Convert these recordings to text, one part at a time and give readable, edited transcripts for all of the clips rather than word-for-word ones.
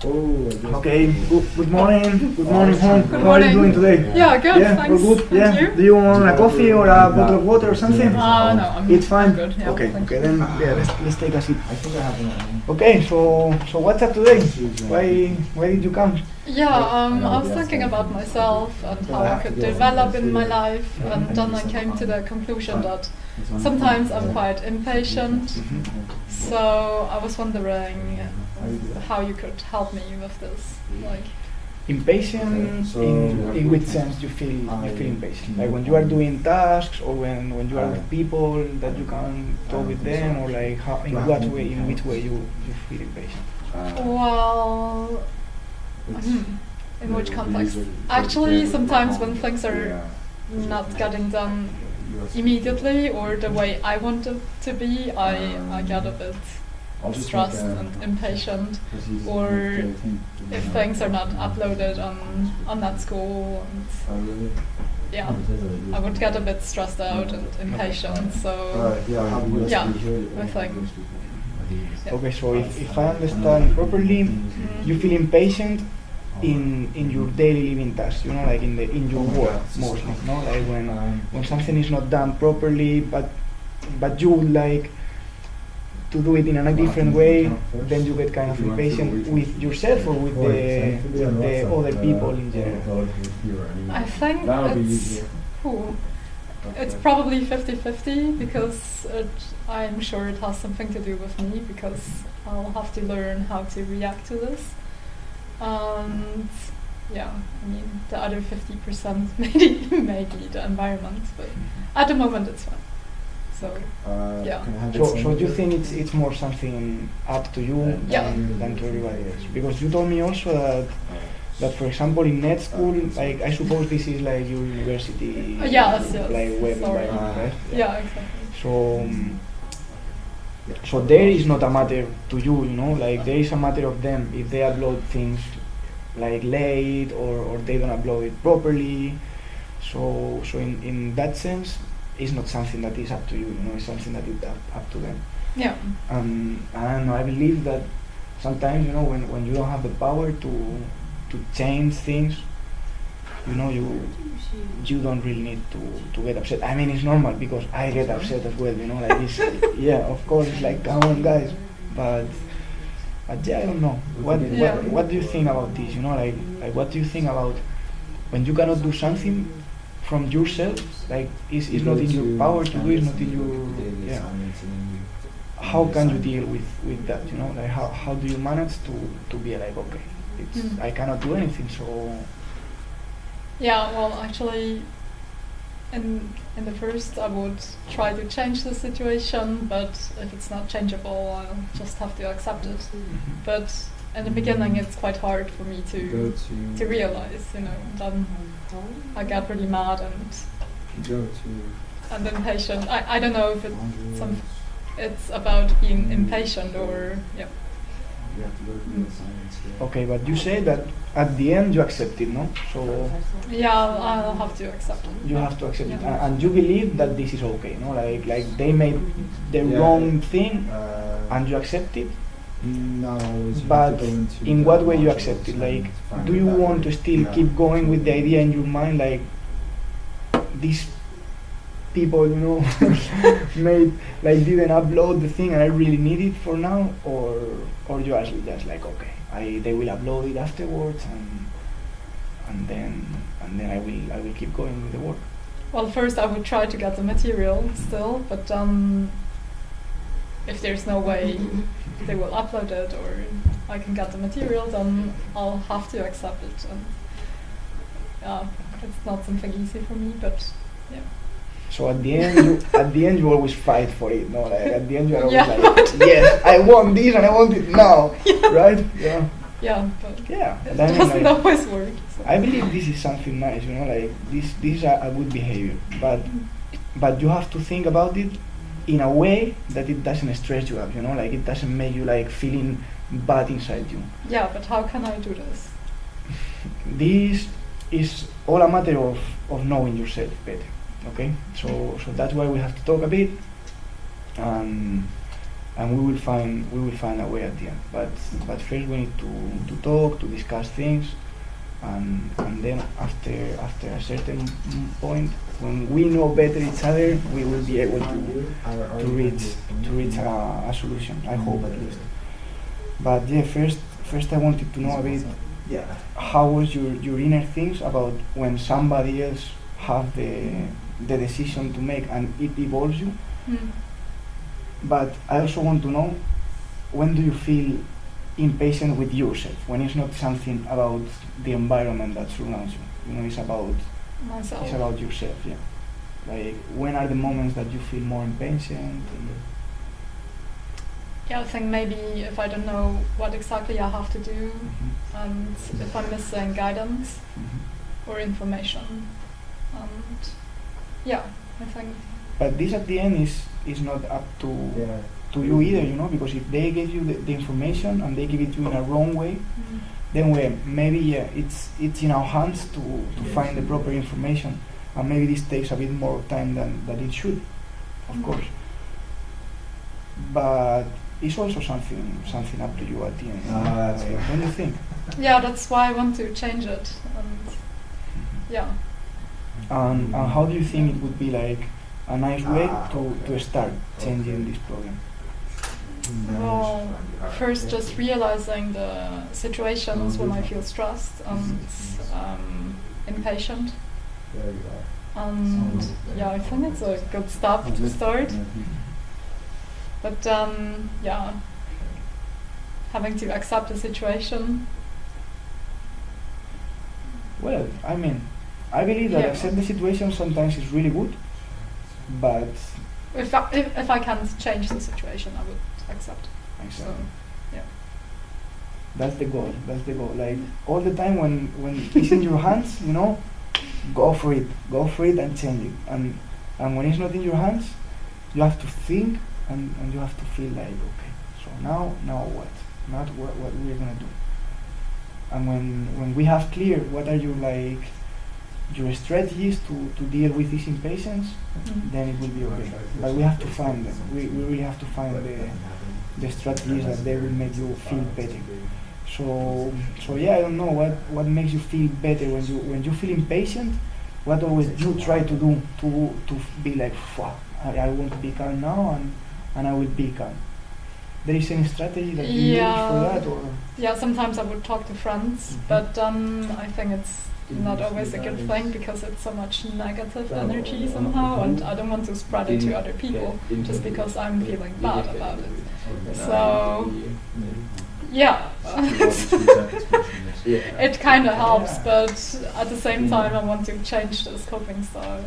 Okay, good morning. Good morning, home. Good How are you morning. doing today? Yeah, good, Yeah, thanks. we're good. And Yeah. you? Do you want a coffee or a bottle of water or something? No, It's fine. I'm good. Yeah, Okay, thank okay, you. then let's take a seat. Okay, so what's up today? Why did you come? Yeah, I was thinking about myself and how I could develop in my life, and then I came to the conclusion that sometimes I'm quite impatient. So I was wondering how you could help me with this. Like, Impatient in which sense you feel impatient? Like when you are doing tasks, or when you are with people that you can talk with them, or like how, in which way you feel impatient? well, in which context? Actually, sometimes when things are not getting done immediately or the way I want it to be, I get a bit stressed and impatient, or if things are not uploaded on that school, and yeah, I would get a bit stressed out and impatient. So yeah, I think. Yeah. Okay, so if I understand properly, you feel impatient in your daily living tasks, like in your work mostly, no? Like when something is not done properly, but you would like to do it in a different way, then you get kind of impatient with yourself or with the other people in general. I think it's probably 50-50, because I'm sure it has something to do with me, because I'll have to learn how to react to this. And yeah, I mean, the other 50% maybe the environment, but at the moment it's fine. So yeah. So do you think it's more something up to you than to everybody else? Because you told me also that for example in net school, like I suppose this is like your university, yes. like web environment, right? Yeah, exactly. So there is not a matter to you, like there is a matter of them if they upload things like late or they don't upload it properly. So in that sense, it's not something that is up to you, it's something that is up to them. Yeah. I don't know, I believe that sometimes, when you don't have the power to change things, you don't really need to get upset. I mean, it's normal because I get upset as well, like it's, yeah, of course, it's like, come on guys, but yeah, I don't know. What do you think about this, like what do you think about when you cannot do something from yourself, like it's not in your power to do, it's not in your, how can you deal with that, like how do you manage to be like, okay, I cannot do anything, so... Yeah, well, actually, in the first I would try to change the situation, but if it's not changeable, I'll just have to accept it. But in the beginning, it's quite hard for me to realize, then I get really mad and impatient. I don't know if it's about being impatient or, yeah. Okay, but you say that at the end you accept it, no? So yeah, I'll have to accept it. You have to accept it, and you believe that this is okay, no? Like they made the wrong thing, and you accept it. But in what way you accept it? Like, do you want to still keep going with the idea in your mind, like these people, didn't upload the thing and I really need it for now, or you actually just like, okay, they will upload it afterwards, and then I will keep going with the work. Well, first I would try to get the material still, but if there's no way they will upload it or I can get the material, then I'll have to accept it. And it's not something easy for me, but yeah. So at the end, you always fight for it, no? Like at the end, you are always like, yes, I want this and I want it now, right? Yeah. Yeah, but yeah, it doesn't always work. So. I believe this is something nice, like this is a good behavior, but you have to think about it in a way that it doesn't stress you up, like it doesn't make you like feeling bad inside you. Yeah, but how can I do this? This is all a matter of knowing yourself better. Okay, so that's why we have to talk a bit, and and we will find a way at the end. But first we need to talk, to discuss things, and then after a certain point, when we know better each other, we will be able to reach a solution. I hope at least. But yeah, first I wanted to know a bit how was your inner things about when somebody else have the decision to make and it involves you. But I also want to know, when do you feel impatient with yourself, when it's not something about the environment that surrounds you? You know, it's about myself. It's about yourself, yeah. Like, when are the moments that you feel more impatient? Yeah, I think maybe if I don't know what exactly I have to do, and if I'm missing guidance or information, and yeah, I think. But this at the end is not up to you either, you know, because if they give you the information and they give it to you in a wrong way, then maybe it's in our hands to find the proper information, and maybe this takes a bit more time than it should, of course. But it's also something up to you at the end. That's right. Don't you think? Yeah, that's why I want to change it, and yeah. And how do you think it would be like a nice way to start changing this program? Well, first just realizing the situations when I feel stressed and impatient. And yeah, I think it's a good step to start. But yeah, having to accept the situation. Well, I mean, I believe that accept the situation sometimes is really good, but if I can't change the situation, I would accept. exactly. So, yeah. That's the goal. Like, all the time when it's in your hands, you know, go for it and change it. And when it's not in your hands, you have to think and you have to feel like, okay, so now what? Not what we're gonna do. And when we have clear what are your strategies to deal with this impatience, then it will be okay. But we have to find them. We really have to find the strategies that they will make you feel better. So yeah, I don't know what makes you feel better when you feel impatient. What always you try to do to be like, fuck, I want to be calm now, and I will be calm. There is any strategy that you use for that, or? Yeah, sometimes I would talk to friends, but I think it's not always a good thing because it's so much negative energy somehow, and I don't want to spread it to other people just because I'm feeling bad about it. So yeah, it kind of helps, but at the same time I want to change this coping style.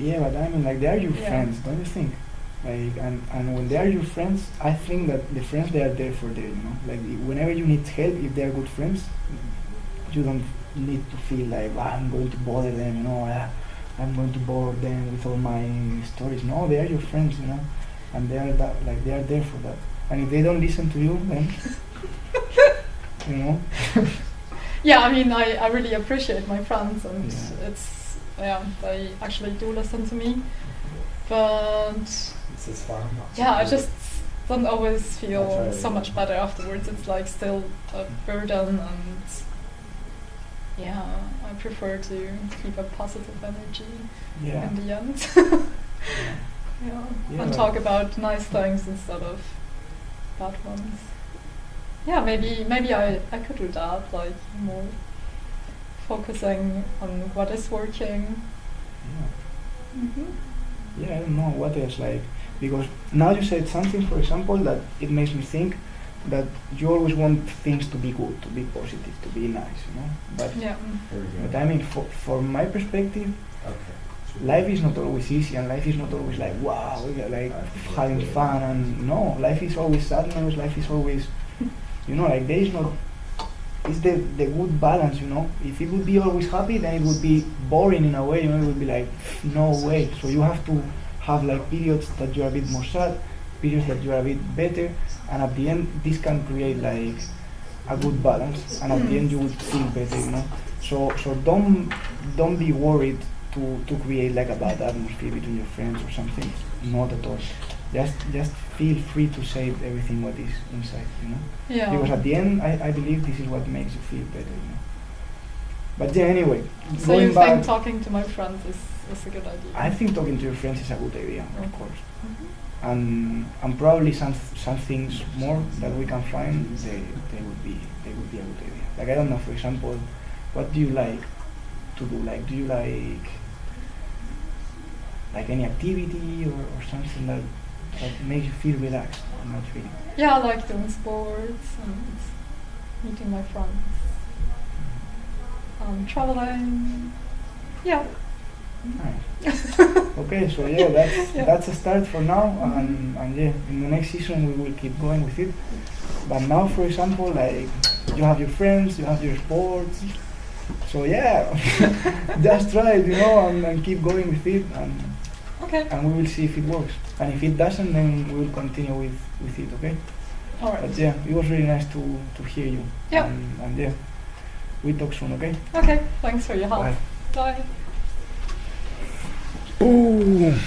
Yeah, but I mean, like, they are your friends, don't you think? Like, and when they are your friends, I think that the friends, they are there for them, you know? Like, whenever you need help, if they are good friends, you don't need to feel like, I'm going to bother them, you know, I'm going to bore them with all my stories. No, they are your friends, you know? And they are they are there for that. And if they don't listen to you, then, you know? Yeah, I mean, I really appreciate my friends, and they actually do listen to me, but yeah, I just don't always feel so much better afterwards. It's like still a burden, and yeah, I prefer to keep a positive energy in the end. And talk about nice things instead of bad ones. Yeah, maybe I could do that, like more focusing on what is working. Yeah, I don't know what else, like, because now you said something, for example, that it makes me think that you always want things to be good, to be positive, to be nice, you know. But I mean, from my perspective, life is not always easy, and life is not always like, wow, like having fun, and no, life is always sadness, life is always, you know, like, there is not, it's the good balance, you know. If it would be always happy, then it would be boring in a way, you know, it would be like, no way. So you have to have like periods that you're a bit more sad, periods that you're a bit better, and at the end, this can create like a good balance, and at the end you would feel better, you know. So don't be worried to create like a bad atmosphere between your friends or something. Not at all. Just feel free to say everything what is inside, you know. Yeah. Because at the end, I believe this is what makes you feel better, you know. But yeah, anyway. So going you back, think talking to my friends is a good idea? I think talking to your friends is a good idea, of course. Mm-hmm. And probably some things more that we can find, they would be a good idea. Like I don't know, for example, what do you like to do? Like, do you like any activity or something that makes you feel relaxed or not really? Yeah, I like doing sports and meeting my friends. Traveling. Yeah. Nice. Okay, so yeah, that's a start for now, and yeah, in the next season we will keep going with it. But now, for example, like you have your friends, you have your sports, so yeah, just try it, you know, and keep going with it, Okay. and we will see if it works. And if it doesn't, then we will continue with it, okay? All right. But yeah, it was really nice to hear you. Yeah. And yeah, we talk soon, okay? Okay. Thanks for your help. Bye. Bye. Boom.